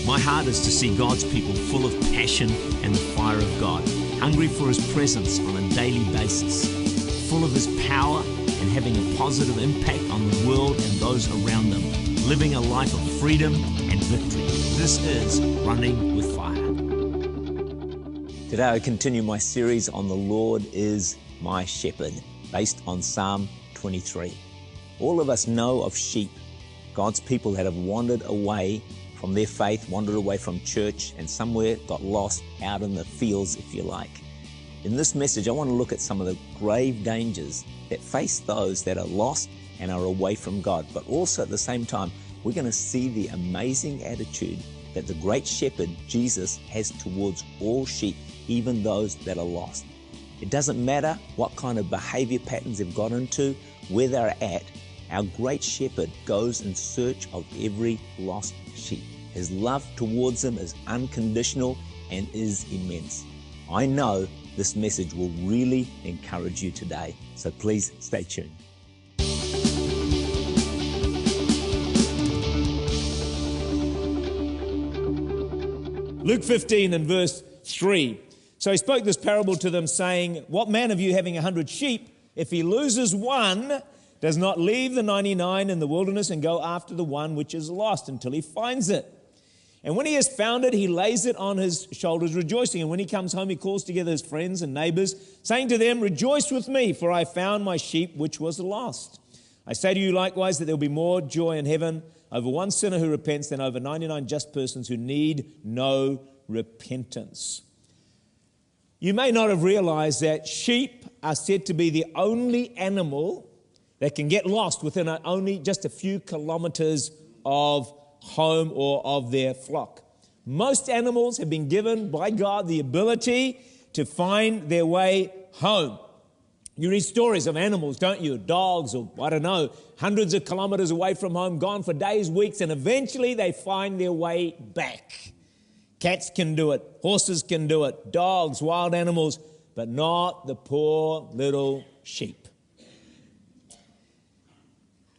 My heart is to see God's people full of passion and the fire of God, hungry for His presence on a daily basis, full of His power and having a positive impact on the world and those around them, living a life of freedom and victory. This is Running with Fire. Today I continue my series on The Lord is my Shepherd, based on Psalm 23. All of us know of sheep, God's people that have wandered away from their faith, wandered away from church, and somewhere got lost out in the fields, if you like. In this message, I want to look at some of the grave dangers that face those that are lost and are away from God. But also at the same time, we're going to see the amazing attitude that the great shepherd, Jesus, has towards all sheep, even those that are lost. It doesn't matter what kind of behavior patterns they've got into, where they're at, our great shepherd goes in search of every lost sheep. His love towards them is unconditional and is immense. I know this message will really encourage you today, so please stay tuned. Luke 15 and verse 3. So he spoke this parable to them, saying, "What man of you having 100 sheep, if he loses one, does not leave the 99 in the wilderness and go after the one which is lost until he finds it? And when he has found it, he lays it on his shoulders, rejoicing. And when he comes home, he calls together his friends and neighbors, saying to them, 'Rejoice with me, for I found my sheep which was lost.' I say to you likewise that there will be more joy in heaven over one sinner who repents than over 99 just persons who need no repentance." You may not have realized that sheep are said to be the only animal that can get lost within only just a few kilometers of home or of their flock. Most animals have been given by God the ability to find their way home. You read stories of animals, don't you? Dogs or, I don't know, hundreds of kilometers away from home, gone for days, weeks, and eventually they find their way back. Cats can do it, horses can do it, dogs, wild animals, but not the poor little sheep.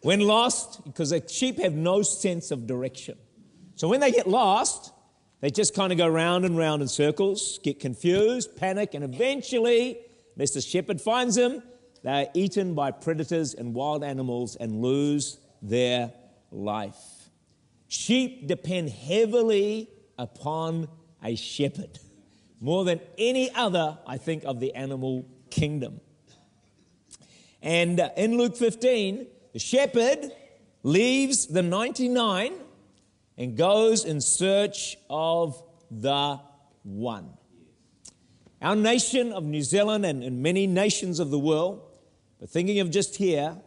When lost, because the sheep have no sense of direction. So when they get lost, they just kind of go round and round in circles, get confused, panic, and eventually, unless the shepherd finds them, they are eaten by predators and wild animals and lose their life. Sheep depend heavily upon a shepherd, more than any other, I think, of the animal kingdom. And in Luke 15, the shepherd leaves the 99 and goes in search of the one. Our nation of New Zealand and many nations of the world, but thinking of just here,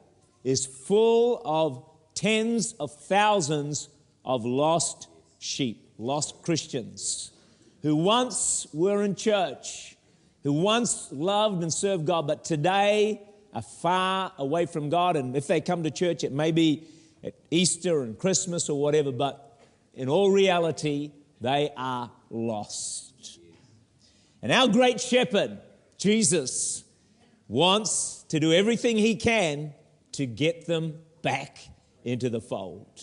is full of tens of thousands of lost sheep, lost Christians, who once were in church, who once loved and served God, but today are far away from God. And if they come to church, it may be at Easter and Christmas or whatever, but in all reality, they are lost. And our great shepherd, Jesus, wants to do everything he can to get them back into the fold.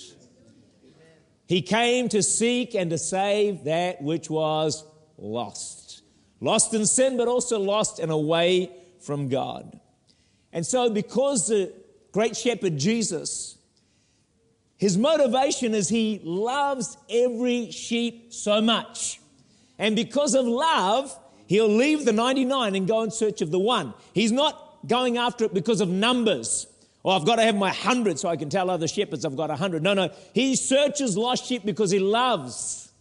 He came to seek and to save that which was lost. Lost in sin, but also lost and away from God. And so because the great shepherd Jesus, his motivation is he loves every sheep so much. And because of love, he'll leave the 99 and go in search of the one. He's not going after it because of numbers. Oh, I've got to have my 100 so I can tell other shepherds I've got 100. No. He searches lost sheep because he loves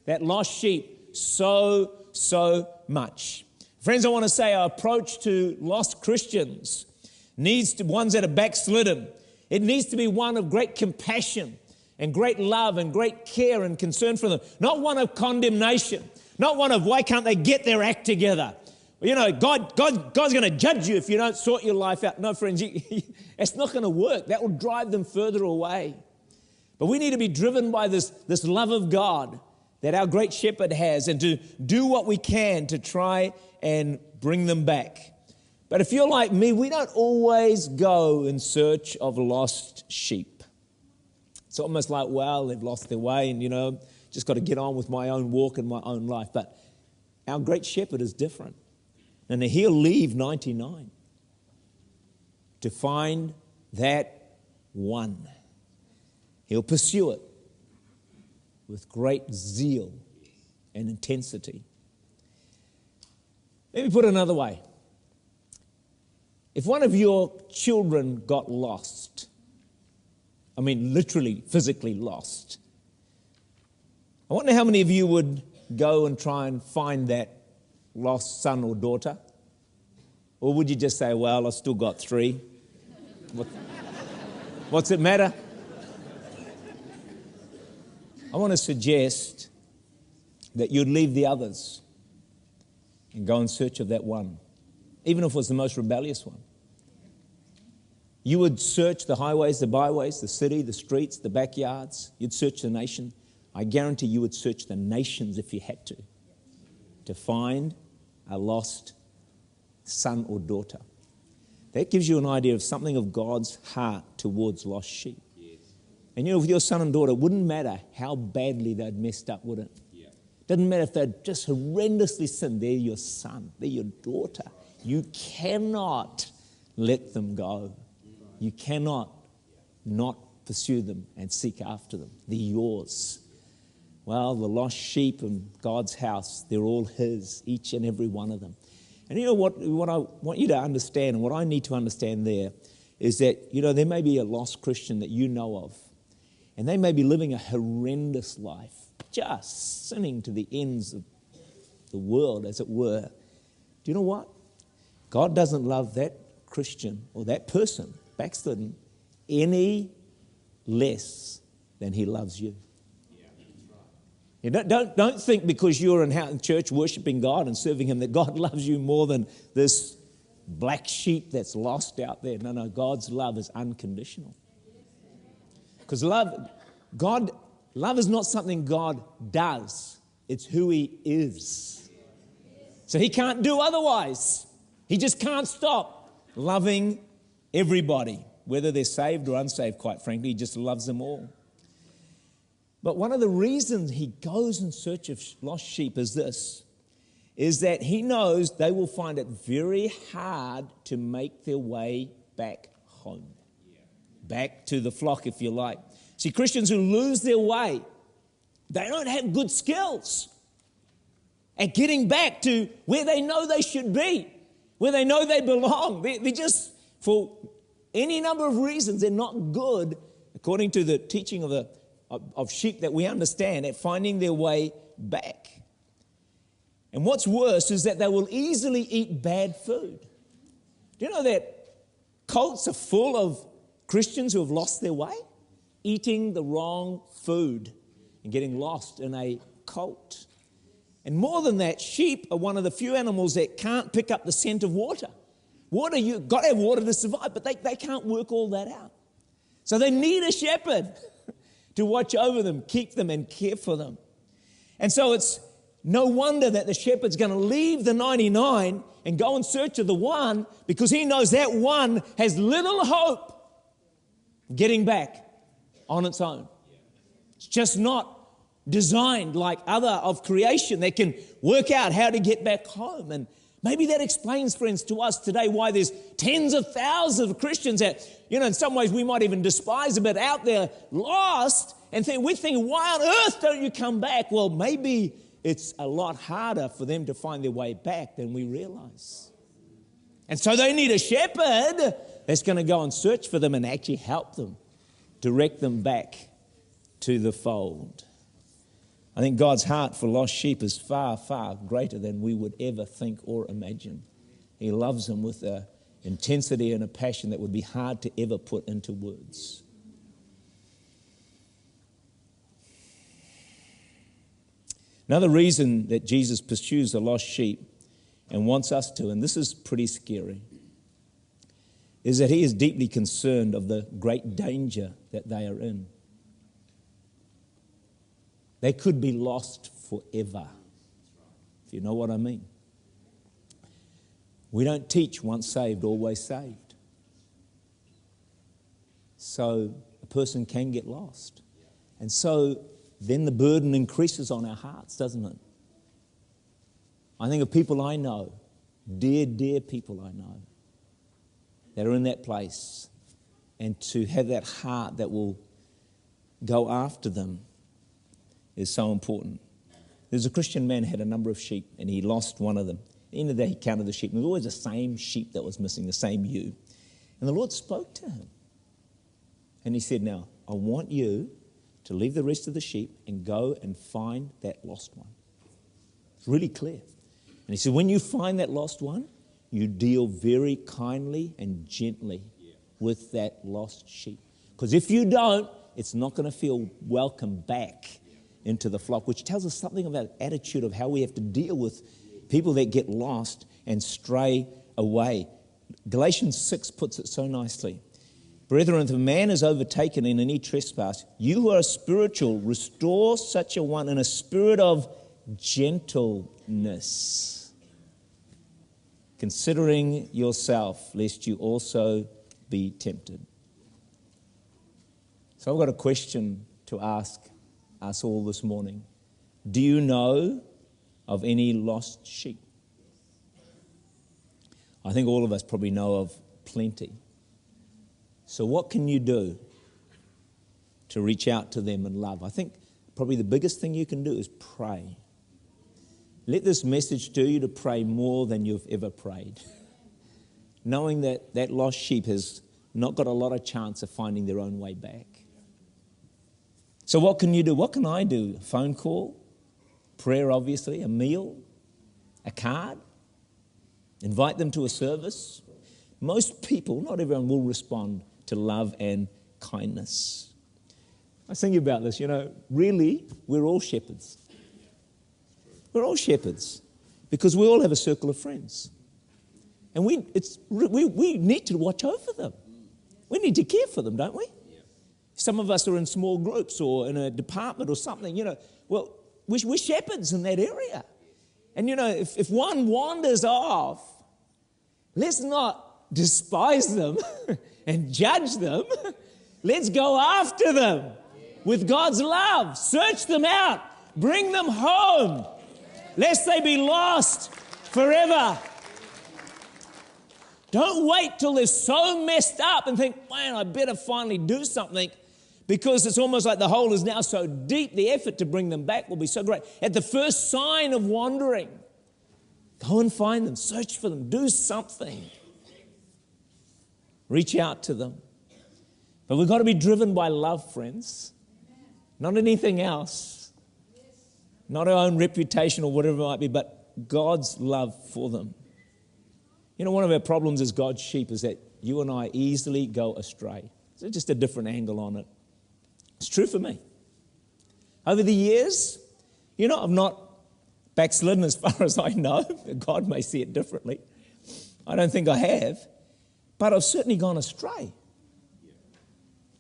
that lost sheep so much. Friends, I want to say our approach to lost Christians needs to, ones that are backslidden, it needs to be one of great compassion and great love and great care and concern for them. Not one of condemnation, not one of why can't they get their act together. You know, God's going to judge you if you don't sort your life out. No, friends, it's not going to work. That will drive them further away. But we need to be driven by this love of God that our great shepherd has and to do what we can to try and bring them back. But if you're like me, we don't always go in search of lost sheep. It's almost like, well, they've lost their way and, just got to get on with my own walk and my own life. But our great shepherd is different. And he'll leave 99 to find that one. He'll pursue it with great zeal and intensity. Let me put it another way. If one of your children got lost, I mean literally, physically lost, I wonder how many of you would go and try and find that lost son or daughter? Or would you just say, well, I've still got 3. What's it matter? I want to suggest that you'd leave the others and go in search of that one, even if it was the most rebellious one. You would search the highways, the byways, the city, the streets, the backyards. You'd search the nation. I guarantee you would search the nations if you had to find a lost son or daughter. That gives you an idea of something of God's heart towards lost sheep. Yes. And with your son and daughter, it wouldn't matter how badly they'd messed up, would it? Yeah. Doesn't matter if they'd just horrendously sinned. They're your son. They're your daughter. You cannot let them go. You cannot not pursue them and seek after them. They're yours. Well, the lost sheep in God's house, they're all His, each and every one of them. And what I want you to understand, and what I need to understand there, is that, there may be a lost Christian that you know of, and they may be living a horrendous life, just sinning to the ends of the world, as it were. Do you know what? God doesn't love that Christian or that person, backslidden, any less than He loves you. You don't think because you're in church worshiping God and serving Him that God loves you more than this black sheep that's lost out there. No, God's love is unconditional. Because love is not something God does. It's who He is. So He can't do otherwise. He just can't stop loving everybody, whether they're saved or unsaved, quite frankly. He just loves them all. But one of the reasons He goes in search of lost sheep is that He knows they will find it very hard to make their way back home, back to the flock, if you like. See, Christians who lose their way, they don't have good skills at getting back to where they know they should be, where they know they belong. They're just, for any number of reasons, they're not good, according to the teaching of sheep that we understand, at finding their way back. And what's worse is that they will easily eat bad food. Do you know that cults are full of Christians who have lost their way? Eating the wrong food and getting lost in a cult. And more than that, sheep are one of the few animals that can't pick up the scent of water. Water, you've got to have water to survive, but they can't work all that out. So they need a shepherd to watch over them, keep them, and care for them. And so it's no wonder that the shepherd's going to leave the 99 and go in search of the one, because he knows that one has little hope getting back on its own. It's just not designed like other of creation that can work out how to get back home. And maybe that explains, friends, to us today why there's tens of thousands of Christians that, in some ways we might even despise a bit, out there lost, and we're thinking, why on earth don't you come back? Well, maybe it's a lot harder for them to find their way back than we realize. And so they need a shepherd that's going to go and search for them and actually help them, direct them back to the fold. I think God's heart for lost sheep is far, far greater than we would ever think or imagine. He loves them with an intensity and a passion that would be hard to ever put into words. Another reason that Jesus pursues the lost sheep and wants us to, and this is pretty scary, is that He is deeply concerned of the great danger that they are in. They could be lost forever, if you know what I mean. We don't teach once saved, always saved. So a person can get lost. And so then the burden increases on our hearts, doesn't it? I think of people I know, dear, dear people I know, that are in that place, and to have that heart that will go after them is so important. There's a Christian man who had a number of sheep, and he lost one of them. At the end of the day, he counted the sheep, and there was always the same sheep that was missing, the same ewe. And the Lord spoke to him, and he said, now, I want you to leave the rest of the sheep and go and find that lost one. It's really clear. And he said, when you find that lost one, you deal very kindly and gently with that lost sheep. Because if you don't, it's not going to feel welcome back into the flock, which tells us something about the attitude of how we have to deal with people that get lost and stray away. Galatians 6 puts it so nicely. Brethren, if a man is overtaken in any trespass, you who are spiritual, restore such a one in a spirit of gentleness, considering yourself, lest you also be tempted. So I've got a question to ask us all this morning. Do you know of any lost sheep? I think all of us probably know of plenty. So what can you do to reach out to them in love? I think probably the biggest thing you can do is pray. Let this message stir you to pray more than you've ever prayed, knowing that that lost sheep has not got a lot of chance of finding their own way back. So what can you do? What can I do? A phone call, prayer obviously, a meal, a card, invite them to a service. Most people, not everyone, will respond to love and kindness. I was thinking about this, really, we're all shepherds. We're all shepherds because we all have a circle of friends. And we need to watch over them. We need to care for them, don't we? Some of us are in small groups or in a department or something, well, we're shepherds in that area. And, if one wanders off, let's not despise them and judge them. Let's go after them with God's love. Search them out. Bring them home, lest they be lost forever. Don't wait till they're so messed up and think, man, I better finally do something, because it's almost like the hole is now so deep, the effort to bring them back will be so great. At the first sign of wandering, go and find them, search for them, do something. Reach out to them. But we've got to be driven by love, friends, not anything else, not our own reputation or whatever it might be, but God's love for them. One of our problems as God's sheep is that you and I easily go astray. So just a different angle on it. It's true for me. Over the years, I've not backslidden as far as I know. God may see it differently. I don't think I have. But I've certainly gone astray.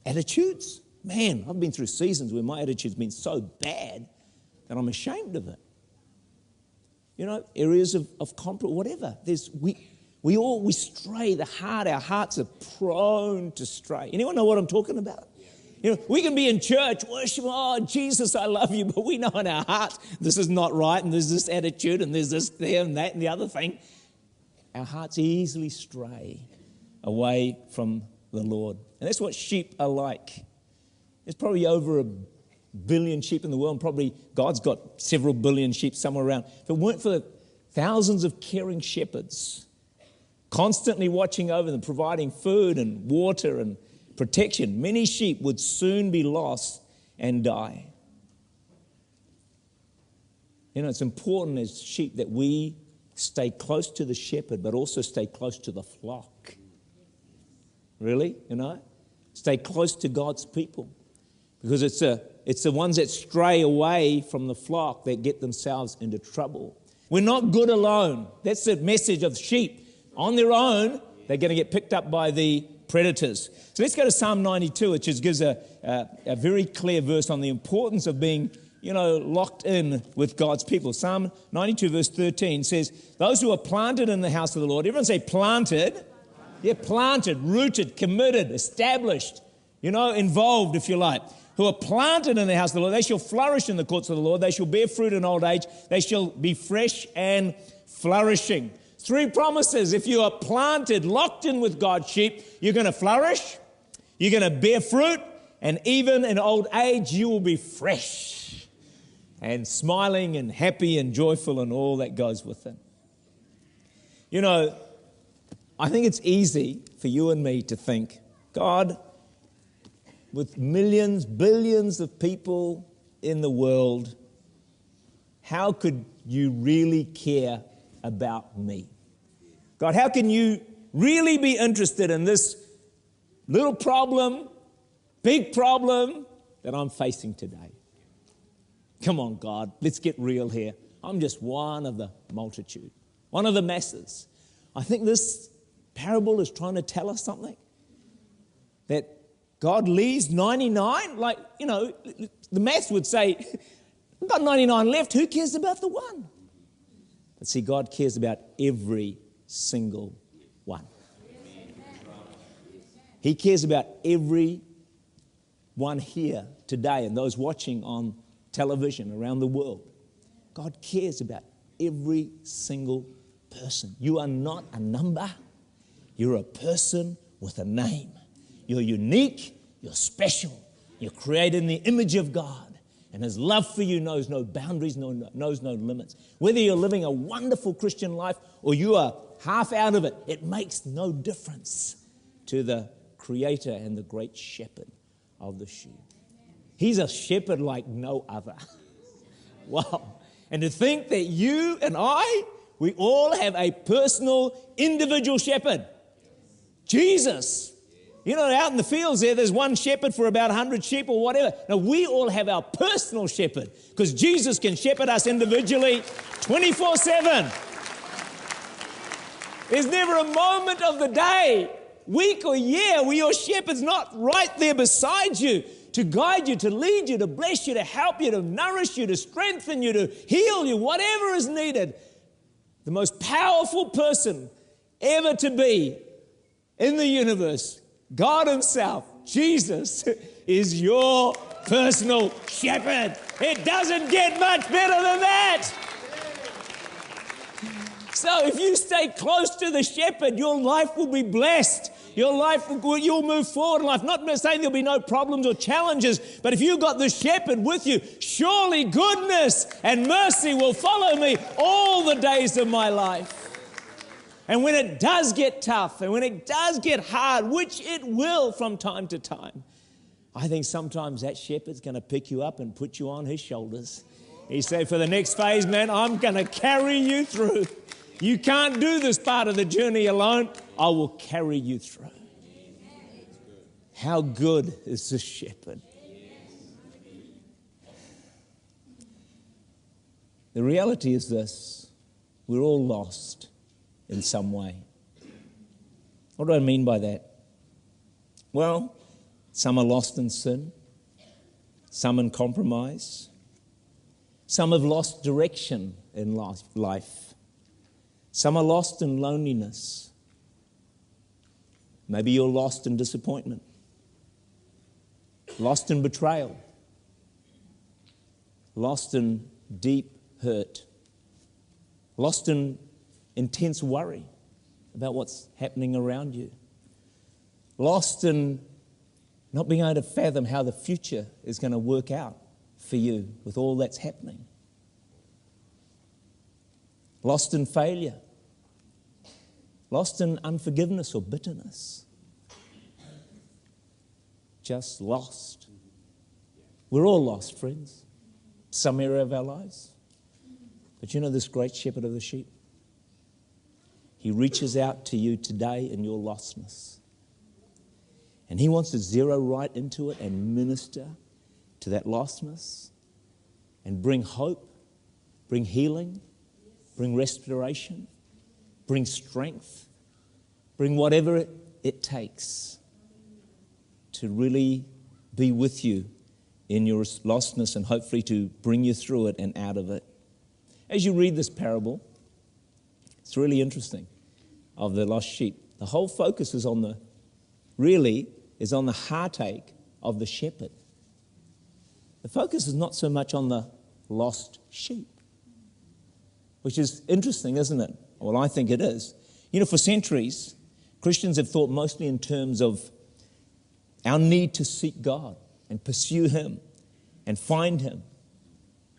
Attitudes. Man, I've been through seasons where my attitude's been so bad that I'm ashamed of it. Areas of compromise, whatever. We stray. Our hearts are prone to stray. Anyone know what I'm talking about? We can be in church, worship, oh, Jesus, I love you, but we know in our hearts this is not right, and there's this attitude, and there's this, there, and that, and the other thing. Our hearts easily stray away from the Lord. And that's what sheep are like. There's probably over 1 billion sheep in the world, and probably God's got several billion sheep somewhere around. If it weren't for the thousands of caring shepherds constantly watching over them, providing food and water and protection, many sheep would soon be lost and die. It's important as sheep that we stay close to the shepherd, but also stay close to the flock. Really, stay close to God's people, because it's the ones that stray away from the flock that get themselves into trouble. We're not good alone. That's the message of sheep. On their own, they're going to get picked up by the predators. So let's go to Psalm 92, which gives a very clear verse on the importance of being, locked in with God's people. Psalm 92 verse 13 says, those who are planted in the house of the Lord, everyone say planted. Yeah, planted, rooted, committed, established, involved, if you like. who are planted in the house of the Lord, they shall flourish in the courts of the Lord. They shall bear fruit in old age. They shall be fresh and flourishing. 3 promises. If you are planted, locked in with God's sheep, you're going to flourish, you're going to bear fruit, and even in old age, you will be fresh and smiling and happy and joyful and all that goes with it. You know, I think it's easy for you and me to think, God, with millions, billions of people in the world, how could you really care about me? God, how can you really be interested in this little problem, big problem that I'm facing today? Come on, God, let's get real here. I'm just one of the multitude, one of the masses. I think this parable is trying to tell us something. That God leaves 99, like, you know, the maths would say, I've got 99 left, who cares about the one? But see, God cares about every single one. He cares about every one here today and those watching on television around the world. God cares about every single person. You are not a number. You're a person with a name. You're unique. You're special. You're created in the image of God. And His love for you knows no boundaries, knows no limits. Whether you're living a wonderful Christian life or you are half out of it, it makes no difference to the Creator and the great Shepherd of the sheep. He's a shepherd like no other. Wow. And to think that you and we all have a personal, individual shepherd. Jesus. You know, out in the fields there's one shepherd for about 100 sheep or whatever. Now, we all have our personal shepherd because Jesus can shepherd us individually 24/7. There's never a moment of the day, week or year where your shepherd's not right there beside you to guide you, to lead you, to bless you, to help you, to nourish you, to strengthen you, to heal you, whatever is needed. The most powerful person ever to be in the universe, God Himself, Jesus, is your personal shepherd. It doesn't get much better than that. So if you stay close to the shepherd, your life will be blessed. You'll move forward in life. Not saying there'll be no problems or challenges, but if you've got the shepherd with you, surely goodness and mercy will follow me all the days of my life. And when it does get tough and when it does get hard, which it will from time to time, I think sometimes that shepherd's going to pick you up and put you on his shoulders. He said, for the next phase, man, I'm going to carry you through. You can't do this part of the journey alone. I will carry you through. How good is this shepherd? The reality is this: we're all lost in some way. What do I mean by that? Well, some are lost in sin, some in compromise, some have lost direction in life, some are lost in loneliness. Maybe you're lost in disappointment, lost in betrayal, lost in deep hurt, lost in intense worry about what's happening around you, lost in not being able to fathom how the future is going to work out for you with all that's happening, lost in failure, lost in unforgiveness or bitterness, just lost. We're all lost, friends, some area of our lives. But you know this great shepherd of the sheep? He reaches out to you today in your lostness. And He wants to zero right into it and minister to that lostness and bring hope, bring healing, bring restoration, bring strength, bring whatever it takes to really be with you in your lostness and hopefully to bring you through it and out of it. As you read this parable, it's really interesting, of the lost sheep. The whole focus is on the heartache of the shepherd. the focus is not so much on the lost sheep, which is interesting, isn't it? Well, I think it is. You know, for centuries, Christians have thought mostly in terms of our need to seek God and pursue Him and find Him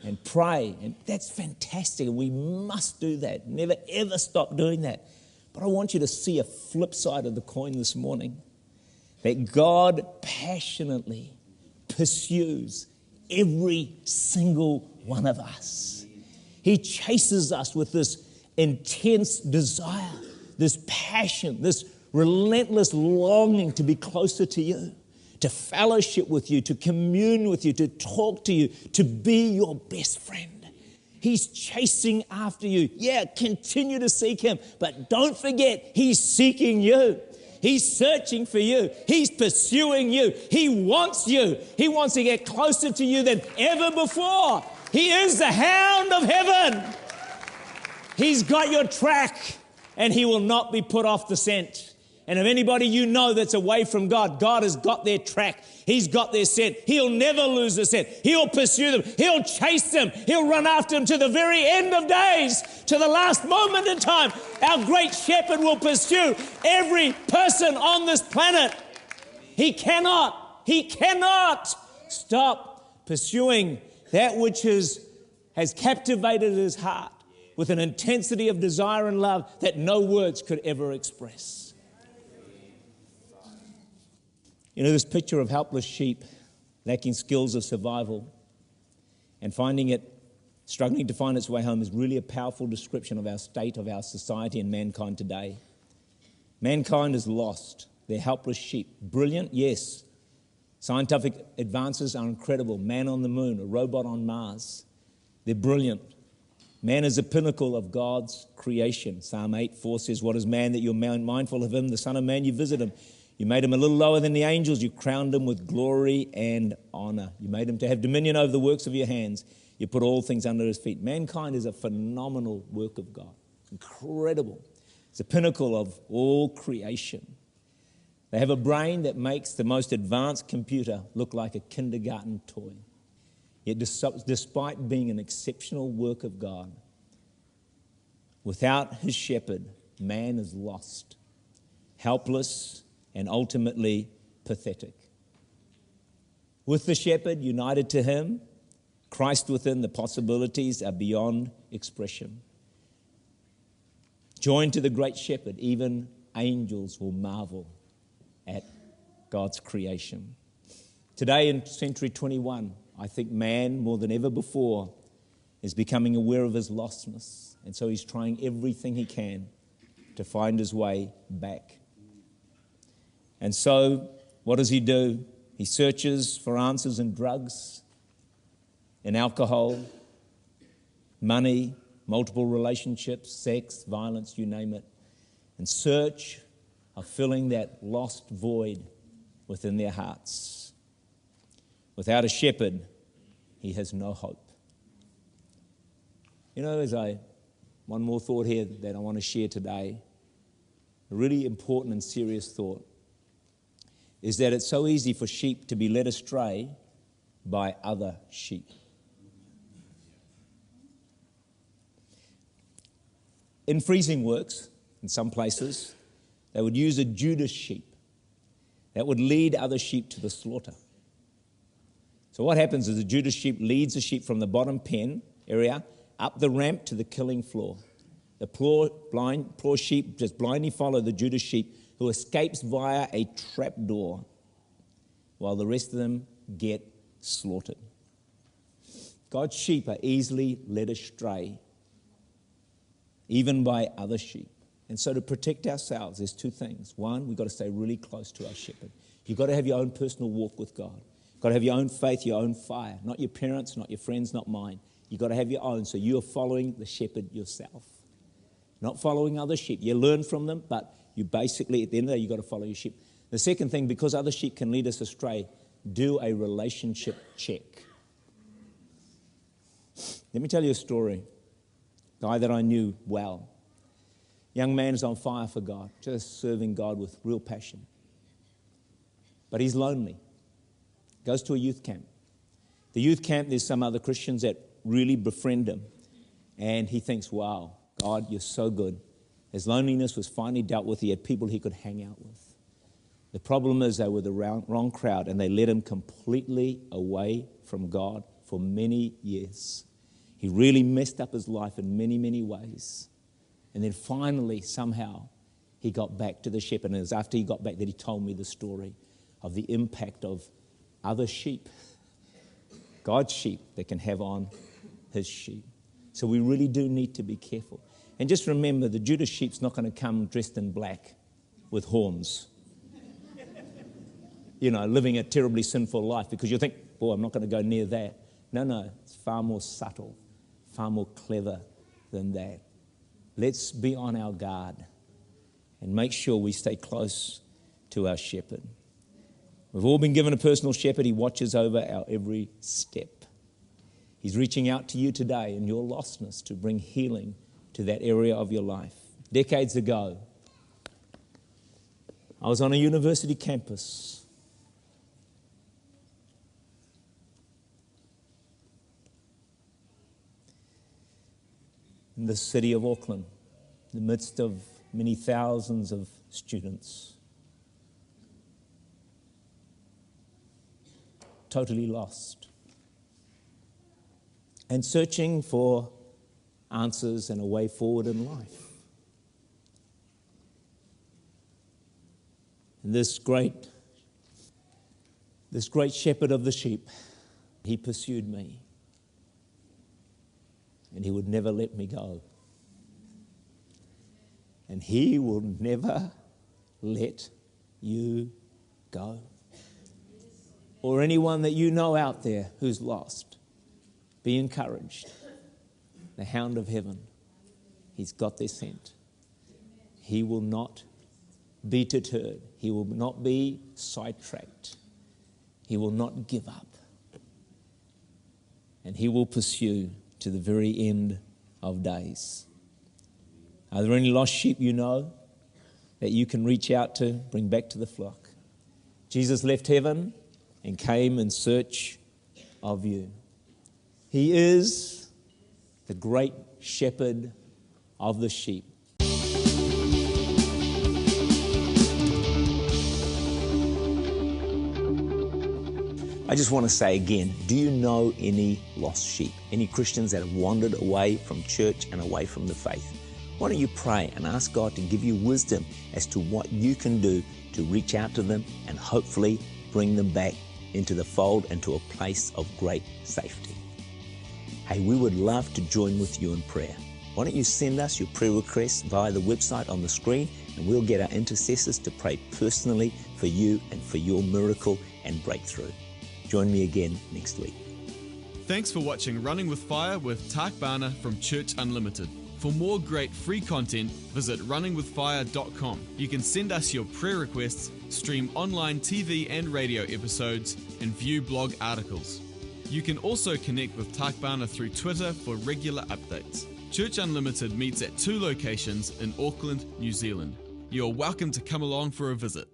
and pray. And that's fantastic. We must do that. Never, ever stop doing that. But I want you to see a flip side of the coin this morning, that God passionately pursues every single one of us. He chases us with this intense desire, this passion, this relentless longing to be closer to you, to fellowship with you, to commune with you, to talk to you, to be your best friend. He's chasing after you. Yeah, continue to seek Him, but don't forget, He's seeking you. He's searching for you. He's pursuing you. He wants you. He wants to get closer to you than ever before. He is the hound of heaven. He's got your track, and He will not be put off the scent. And if anybody you know that's away from God, God has got their track. He's got their scent. He'll never lose the scent. He'll pursue them. He'll chase them. He'll run after them to the very end of days, to the last moment in time. Our great shepherd will pursue every person on this planet. He cannot stop pursuing that which has captivated his heart with an intensity of desire and love that no words could ever express. You know, this picture of helpless sheep lacking skills of survival and struggling to find its way home is really a powerful description of our state, of our society and mankind today. Mankind is lost. They're helpless sheep. Brilliant, yes. Scientific advances are incredible. Man on the moon, a robot on Mars. They're brilliant. Man is the pinnacle of God's creation. Psalm 8:4 says, "What is man that you're mindful of him? The Son of Man, you visit him. You made him a little lower than the angels. You crowned him with glory and honor. You made him to have dominion over the works of your hands. You put all things under his feet." Mankind is a phenomenal work of God. Incredible. It's the pinnacle of all creation. They have a brain that makes the most advanced computer look like a kindergarten toy. Yet despite being an exceptional work of God, without His shepherd, man is lost, helpless, and ultimately pathetic. With the shepherd, united to Him, Christ within, the possibilities are beyond expression. Joined to the great shepherd, even angels will marvel at God's creation. Today in century 21, I think man, more than ever before, is becoming aware of his lostness. And so he's trying everything he can to find his way back. And so, what does he do? He searches for answers in drugs, in alcohol, money, multiple relationships, sex, violence, you name it, in search of filling that lost void within their hearts. Without a shepherd, he has no hope. You know, one more thought here that I want to share today, a really important and serious thought, is that it's so easy for sheep to be led astray by other sheep. In freezing works, in some places, they would use a Judas sheep that would lead other sheep to the slaughter. So what happens is the Judas sheep leads the sheep from the bottom pen area up the ramp to the killing floor. The poor sheep just blindly follow the Judas sheep, who escapes via a trap door, while the rest of them get slaughtered. God's sheep are easily led astray, even by other sheep. And so to protect ourselves, there's two things. One, we've got to stay really close to our shepherd. You've got to have your own personal walk with God. You've got to have your own faith, your own fire. Not your parents, not your friends, not mine. You've got to have your own, so you are following the shepherd yourself. Not following other sheep. You learn from them, but you basically, at the end of the day, you've got to follow your sheep. The second thing, because other sheep can lead us astray, do a relationship check. Let me tell you a story. A guy that I knew well. Young man is on fire for God, just serving God with real passion. But he's lonely. Goes to a youth camp. The youth camp, there's some other Christians that really befriend him. And he thinks, wow, God, you're so good. His loneliness was finally dealt with. He had people he could hang out with. The problem is they were the wrong crowd, and they led him completely away from God for many years. He really messed up his life in many, many ways. And then finally, somehow, he got back to the shepherd. And it was after he got back that he told me the story of the impact of other sheep, God's sheep, that can have on his sheep. So we really do need to be careful. And just remember, the Judah sheep's not going to come dressed in black with horns, living a terribly sinful life, because you think, boy, I'm not going to go near that. No, it's far more subtle, far more clever than that. Let's be on our guard and make sure we stay close to our shepherd. We've all been given a personal shepherd. He watches over our every step. He's reaching out to you today in your lostness to bring healing to that area of your life. Decades ago, I was on a university campus. In the city of Auckland, in the midst of many thousands of students. Totally lost. And searching for answers and a way forward in life. And this great shepherd of the sheep, he pursued me. And he would never let me go. And he will never let you go. Or anyone that you know out there who's lost, be encouraged. The hound of heaven, he's got their scent. He will not be deterred. He will not be sidetracked. He will not give up. And he will pursue to the very end of days. Are there any lost sheep you know that you can reach out to, bring back to the flock? Jesus left heaven and came in search of you. He is the great shepherd of the sheep. I just want to say again, do you know any lost sheep? Any Christians that have wandered away from church and away from the faith? Why don't you pray and ask God to give you wisdom as to what you can do to reach out to them and hopefully bring them back into the fold and to a place of great safety. Hey, we would love to join with you in prayer. Why don't you send us your prayer requests via the website on the screen, and we'll get our intercessors to pray personally for you and for your miracle and breakthrough. Join me again next week. Thanks for watching Running with Fire with Bhana from Church Unlimited. For more great free content, visit runningwithfire.com. You can send us your prayer requests, stream online TV and radio episodes, and view blog articles. You can also connect with Bhana through Twitter for regular updates. Church Unlimited meets at 2 locations in Auckland, New Zealand. You are welcome to come along for a visit.